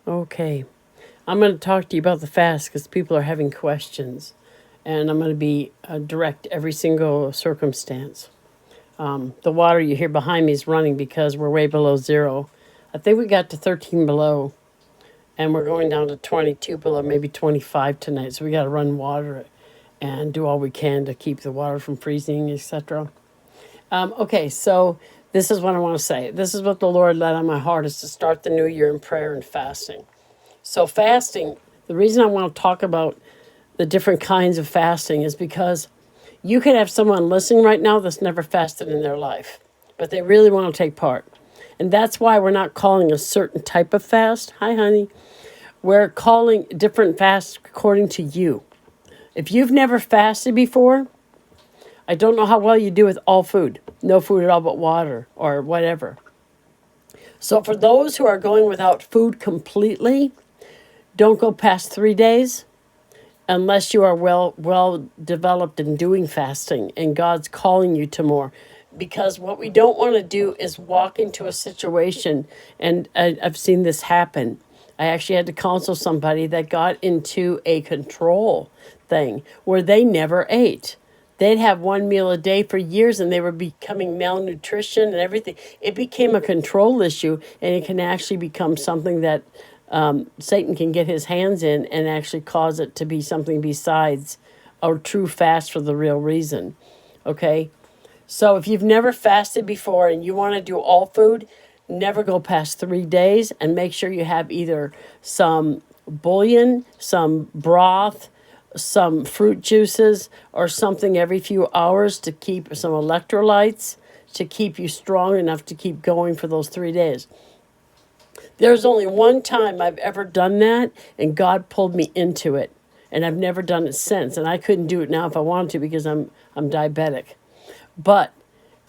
Okay. I'm going to talk to you about the fast because people are having questions. And I'm going to be direct every single circumstance. The water you hear behind me is running because we're way below zero. I think we got to 13 below and we're going down to 22 below, maybe 25 tonight. So we got to run water and do all we can to keep the water from freezing, etc. Okay, so this is what I want to say. This is what the Lord led on my heart is to start the new year in prayer and fasting. So fasting, the reason I want to talk about the different kinds of fasting is because you could have someone listening right now that's never fasted in their life, but they really want to take part. And that's why we're not calling a certain type of fast. Hi, honey. We're calling different fasts according to you. If you've never fasted before, I don't know how well you do with all food, no food at all but water or whatever. So for those who are going without food completely, don't go past 3 days unless you are well developed in doing fasting and God's calling you to more. Because what we don't want to do is walk into a situation, and I've seen this happen. I actually had to counsel somebody that got into a control thing where they never ate. They'd have one meal a day for years and they were becoming malnutrition and everything. It became a control issue, and it can actually become something that Satan can get his hands in and actually cause it to be something besides a true fast for the real reason. Okay? So if you've never fasted before and you want to do all food, never go past 3 days, and make sure you have either some bouillon, some broth, some fruit juices, or something every few hours to keep some electrolytes to keep you strong enough to keep going for those 3 days. There's only one time I've ever done that, and God pulled me into it, and I've never done it since. And I couldn't do it now if I wanted to because I'm diabetic. But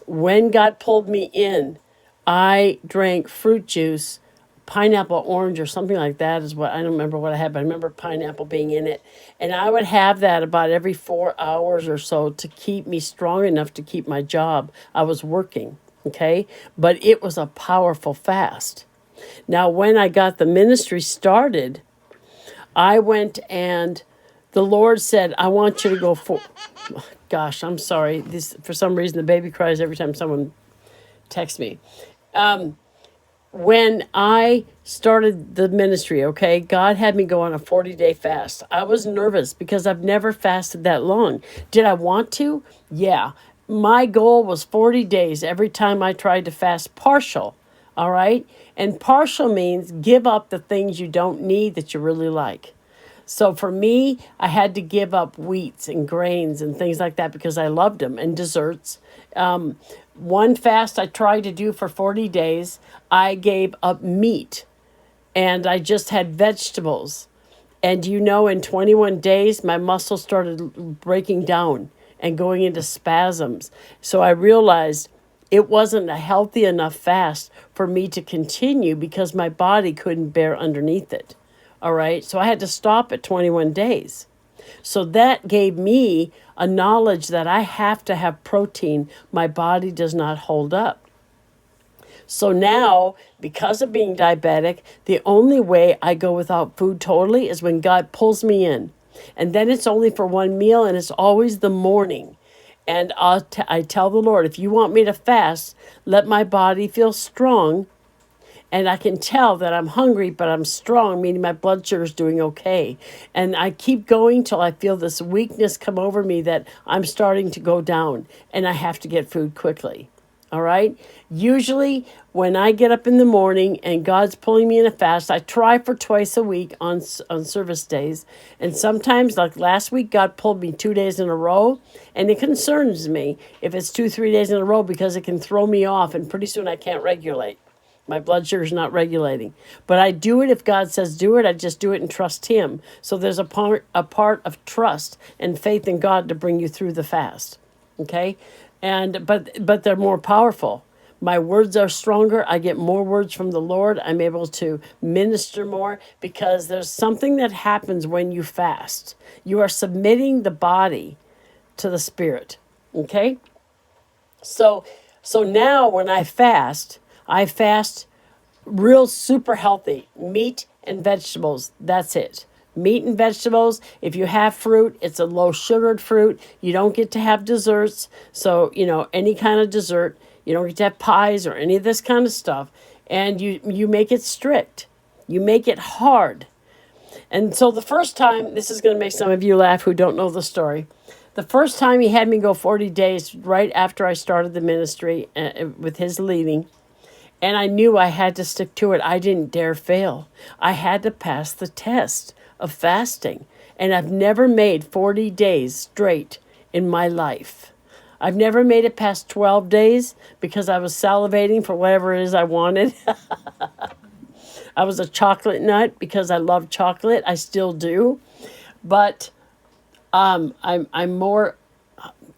when God pulled me in, I drank fruit juice, pineapple orange or something like that is what I don't remember what I had, but I remember pineapple being in it. And I would have that about every 4 hours or so to keep me strong enough to keep my job. I was working, okay? But it was a powerful fast. Now, when I got the ministry started, I went and the Lord said, I want you to go for. Gosh, I'm sorry. This for some reason the baby cries every time someone texts me. When I started the ministry, okay, God had me go on a 40-day fast. I was nervous because I've never fasted that long. Did I want to? Yeah. My goal was 40 days every time I tried to fast partial. All right. And partial means give up the things you don't need that you really like. So for me, I had to give up wheats and grains and things like that because I loved them, and desserts. One fast I tried to do for 40 days, I gave up meat and I just had vegetables. And in 21 days, my muscles started breaking down and going into spasms. So I realized it wasn't a healthy enough fast for me to continue because my body couldn't bear underneath it. All right. So I had to stop at 21 days. So that gave me a knowledge that I have to have protein. My body does not hold up. So now, because of being diabetic, the only way I go without food totally is when God pulls me in. And then it's only for one meal, and it's always the morning. And I tell the Lord, if you want me to fast, let my body feel strong. And I can tell that I'm hungry, but I'm strong, meaning my blood sugar is doing okay. And I keep going till I feel this weakness come over me that I'm starting to go down and I have to get food quickly. All right. Usually, when I get up in the morning and God's pulling me in a fast, I try for twice a week on service days. And sometimes, like last week, God pulled me 2 days in a row. And it concerns me if it's 2, 3 days in a row because it can throw me off. And pretty soon I can't regulate. My blood sugar is not regulating. But I do it if God says do it. I just do it and trust Him. So there's a part of trust and faith in God to bring you through the fast. Okay? But they're more powerful. My words are stronger. I get more words from the Lord. I'm able to minister more because there's something that happens when you fast. You are submitting the body to the Spirit. Okay? So now when I fast real super healthy meat and vegetables. That's it. Meat and vegetables. If you have fruit, it's a low sugared fruit. You don't get to have desserts. So, any kind of dessert. You don't get to have pies or any of this kind of stuff. And you make it strict. You make it hard. And so the first time, this is going to make some of you laugh who don't know the story. The first time he had me go 40 days right after I started the ministry with his leading. And I knew I had to stick to it. I didn't dare fail. I had to pass the test of fasting. And I've never made 40 days straight in my life. I've never made it past 12 days because I was salivating for whatever it is I wanted. I was a chocolate nut because I love chocolate. I still do. But I'm more...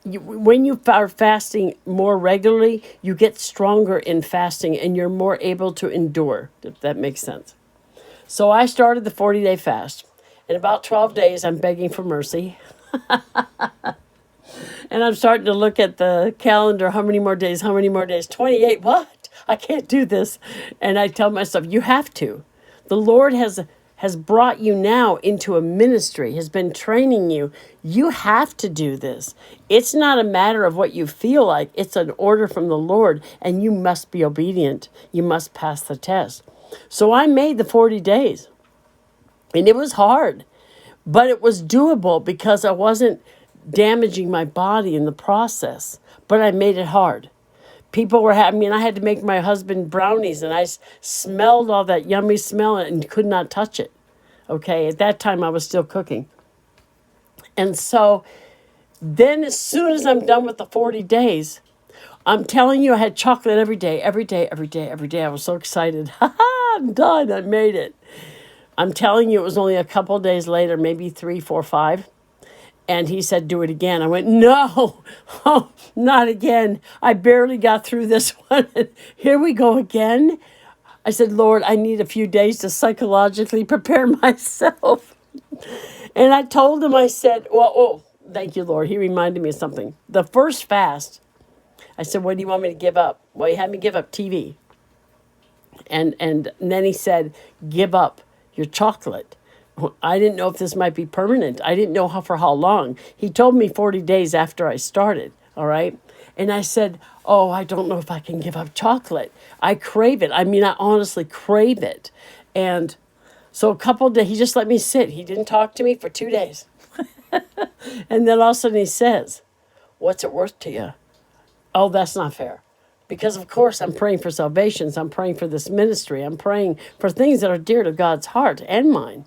when you are fasting more regularly, you get stronger in fasting and you're more able to endure, if that makes sense. So I started the 40-day fast. In about 12 days, I'm begging for mercy. And I'm starting to look at the calendar. How many more days? How many more days? 28. What? I can't do this. And I tell myself, you have to. The Lord has brought you now into a ministry, has been training you. You have to do this. It's not a matter of what you feel like. It's an order from the Lord, and you must be obedient. You must pass the test. So I made the 40 days, and it was hard, but it was doable because I wasn't damaging my body in the process, but I made it hard. People were having, I had to make my husband brownies, and I smelled all that yummy smell and could not touch it. Okay, at that time I was still cooking. And so then as soon as I'm done with the 40 days, I'm telling you, I had chocolate every day, every day, every day, every day. I was so excited. Ha ha, I'm done. I made it. I'm telling you, it was only a couple of days later, maybe 3, 4, 5. And he said, do it again. I went, no, oh, not again. I barely got through this one. Here we go again. I said, Lord, I need a few days to psychologically prepare myself. And I told him, I said, thank you, Lord. He reminded me of something. The first fast, I said, what do you want me to give up? Well, he had me give up TV. And then he said, give up your chocolate. I didn't know if this might be permanent. I didn't know for how long. He told me 40 days after I started, all right? And I said, I don't know if I can give up chocolate. I crave it. I honestly crave it. And so a couple of days, he just let me sit. He didn't talk to me for 2 days. And then all of a sudden he says, what's it worth to you? Oh, that's not fair. Because, of course, I'm praying for salvations. I'm praying for this ministry. I'm praying for things that are dear to God's heart and mine.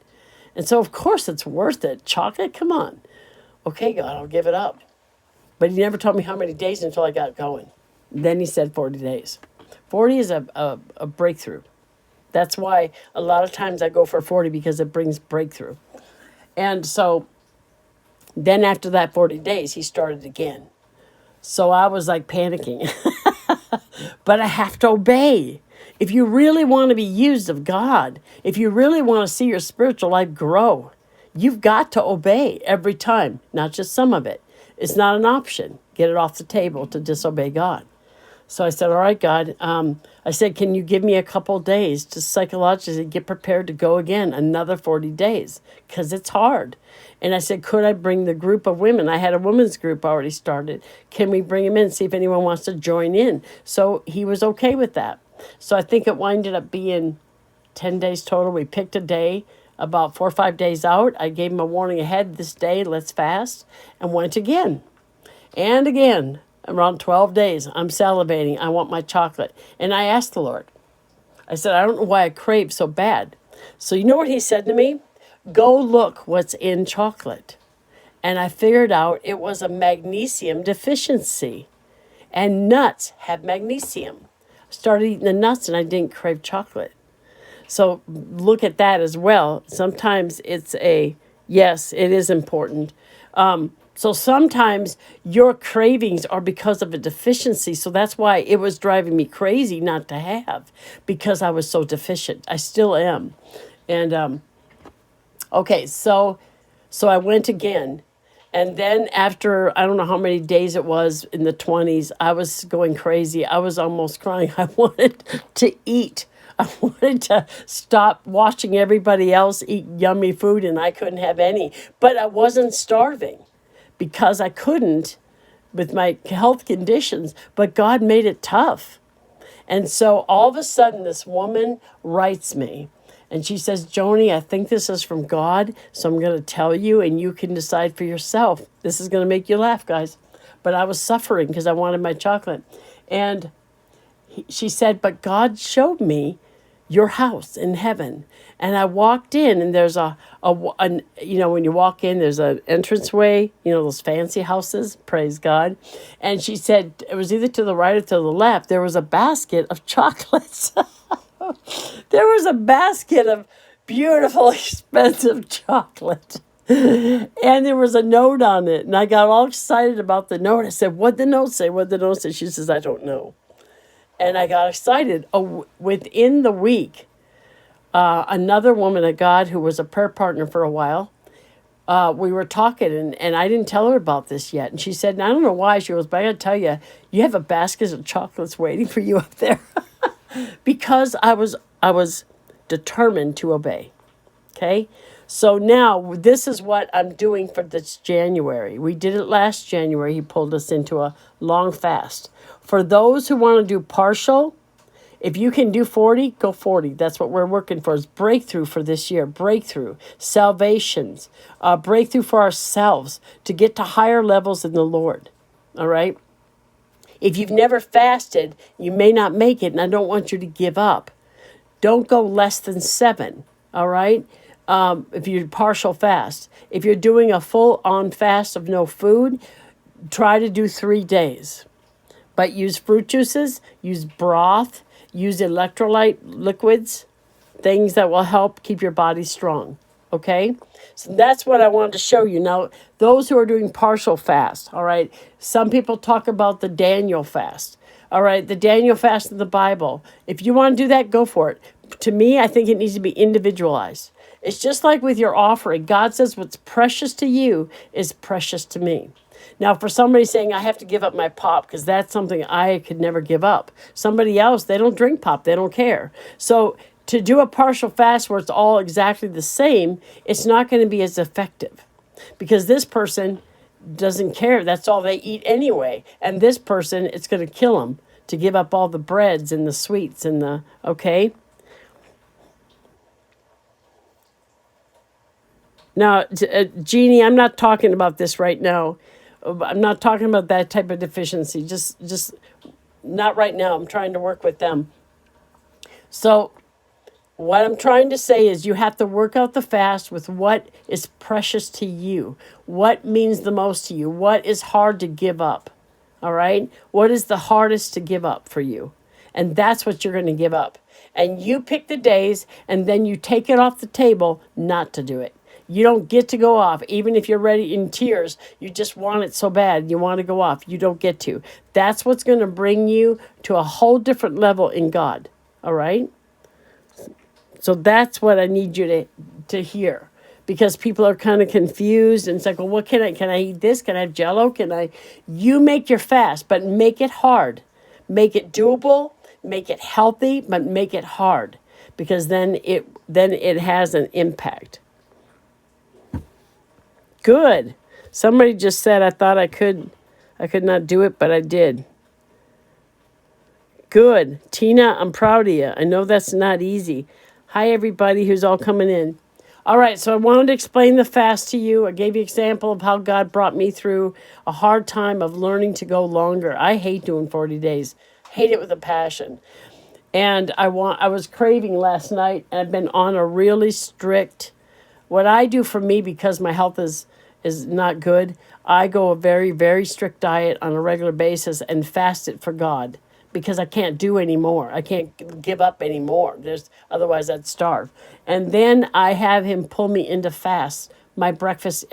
And so, of course, it's worth it. Chocolate? Come on. Okay, God, I'll give it up. But he never told me how many days until I got going. Then he said 40 days. 40 is a breakthrough. That's why a lot of times I go for 40 because it brings breakthrough. And so then after that 40 days, he started again. So I was like panicking. But I have to obey. If you really want to be used of God, if you really want to see your spiritual life grow, you've got to obey every time, not just some of it. It's not an option. Get it off the table to disobey God. So I said, all right, God. I said, can you give me a couple days to psychologically get prepared to go again, another 40 days, because it's hard. And I said, could I bring the group of women? I had a women's group already started. Can we bring them in, see if anyone wants to join in? So he was okay with that. So I think it winded up being 10 days total. We picked a day about 4 or 5 days out. I gave him a warning ahead. This day, let's fast. And went again. And again, around 12 days, I'm salivating. I want my chocolate. And I asked the Lord. I said, I don't know why I crave so bad. So you know what he said to me? Go look what's in chocolate. And I figured out it was a magnesium deficiency. And nuts have magnesium. Started eating the nuts and I didn't crave chocolate. So look at that as well. Sometimes it's yes, it is important. So sometimes your cravings are because of a deficiency. So that's why it was driving me crazy not to have, because I was so deficient. I still am. And okay, so I went again. And then after, I don't know how many days it was, in the 20s, I was going crazy. I was almost crying. I wanted to eat. I wanted to stop watching everybody else eat yummy food and I couldn't have any. But I wasn't starving because I couldn't with my health conditions, but God made it tough. And so all of a sudden, this woman writes me and she says, Joni, I think this is from God. So I'm going to tell you and you can decide for yourself. This is going to make you laugh, guys. But I was suffering because I wanted my chocolate. And she said, but God showed me your house in heaven. And I walked in and there's when you walk in, there's an entranceway, those fancy houses, praise God. And she said, it was either to the right or to the left, there was a basket of chocolates. There was a basket of beautiful, expensive chocolate. And there was a note on it. And I got all excited about the note. I said, what'd the note say? What'd the note say? She says, I don't know. And I got excited. Within the week, another woman of God who was a prayer partner for a while, we were talking, and I didn't tell her about this yet. And she said, and I don't know why, she goes, but I got to tell you, you have a basket of chocolates waiting for you up there. Because I was determined to obey. Okay? So now this is what I'm doing for this January. We did it last January. He pulled us into a long fast. For those who want to do partial, if you can do 40, go 40. That's what we're working for, is breakthrough for this year. Breakthrough, salvations, breakthrough for ourselves to get to higher levels in the Lord. All right? If you've never fasted, you may not make it, and I don't want you to give up. Don't go less than 7, all right? If you're partial fast. If you're doing a full-on fast of no food, try to do 3 days. But use fruit juices, use broth, use electrolyte liquids, things that will help keep your body strong, okay? So that's what I wanted to show you. Now, those who are doing partial fast, all right? Some people talk about the Daniel fast, all right? The Daniel fast in the Bible. If you want to do that, go for it. To me, I think it needs to be individualized. It's just like with your offering. God says what's precious to you is precious to me. Now, for somebody saying, I have to give up my pop because that's something I could never give up. Somebody else, they don't drink pop. They don't care. So to do a partial fast where it's all exactly the same, it's not going to be as effective because this person doesn't care. That's all they eat anyway. And this person, it's going to kill them to give up all the breads and the sweets and okay? Now, Jeannie, I'm not talking about this right now. I'm not talking about that type of deficiency. Just not right now. I'm trying to work with them. So what I'm trying to say is you have to work out the fast with what is precious to you. What means the most to you? What is hard to give up? All right? What is the hardest to give up for you? And that's what you're going to give up. And you pick the days and then you take it off the table not to do it. You don't get to go off, even if you're ready in tears. You just want it so bad. You want to go off. You don't get to. That's what's going to bring you to a whole different level in God. All right? So that's what I need you to hear. Because people are kind of confused and it's like, well, what can I eat this? Can I have Jell-O? You make your fast, but make it hard. Make it doable, make it healthy, but make it hard. Because then it has an impact. Good. Somebody just said I thought I could not do it, but I did. Good. Tina, I'm proud of you. I know that's not easy. Hi, everybody who's all coming in. All right, so I wanted to explain the fast to you. I gave you an example of how God brought me through a hard time of learning to go longer. I hate doing 40 days. Hate it with a passion. And I was craving last night, and I've been on a really strict, what I do for me, because my health is not good, I go a very, very strict diet on a regular basis and fast it for God because I can't do anymore. I can't give up anymore. Otherwise I'd starve. And then I have him pull me into fast, my breakfast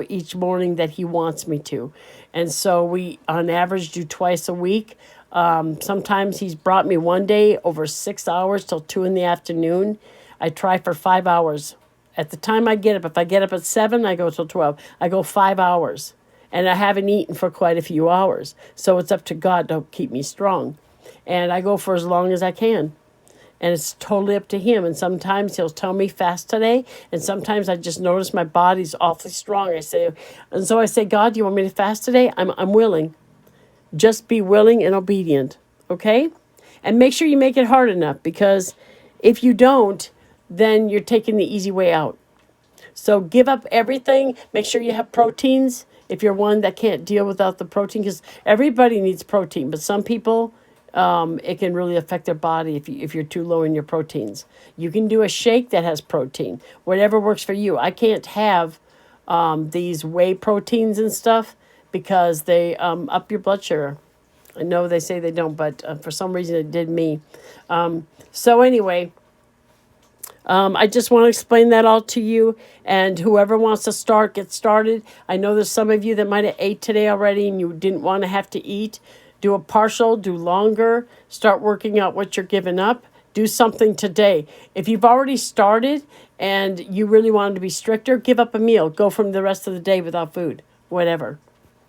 each morning that he wants me to. And so we, on average, do twice a week. Sometimes he's brought me one day over 6 hours till 2 p.m. I try for 5 hours. At the time I get up, if I get up at 7, I go till 12. I go 5 hours. And I haven't eaten for quite a few hours. So it's up to God to keep me strong. And I go for as long as I can. And it's totally up to him. And sometimes he'll tell me fast today. And sometimes I just notice my body's awfully strong. I say, God, do you want me to fast today? I'm willing. Just be willing and obedient. Okay? And make sure you make it hard enough, because if you don't, then you're taking the easy way out. So give up everything. Make sure you have proteins if you're one that can't deal without the protein, because everybody needs protein, but some people, it can really affect their body if you're too low in your proteins. You can do a shake that has protein, whatever works for you. I can't have these whey proteins and stuff because they up your blood sugar. I know they say they don't, but for some reason it did me. So anyway, I just want to explain that all to you. And whoever wants to start, get started. I know there's some of you that might have ate today already and you didn't want to have to eat. Do a partial, do longer. Start working out what you're giving up. Do something today. If you've already started and you really wanted to be stricter, give up a meal. Go from the rest of the day without food. Whatever.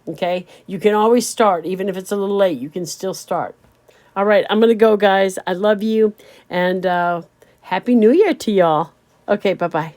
Okay? You can always start. Even if it's a little late, you can still start. All right, I'm going to go, guys. I love you. And Happy New Year to y'all. Okay, bye-bye.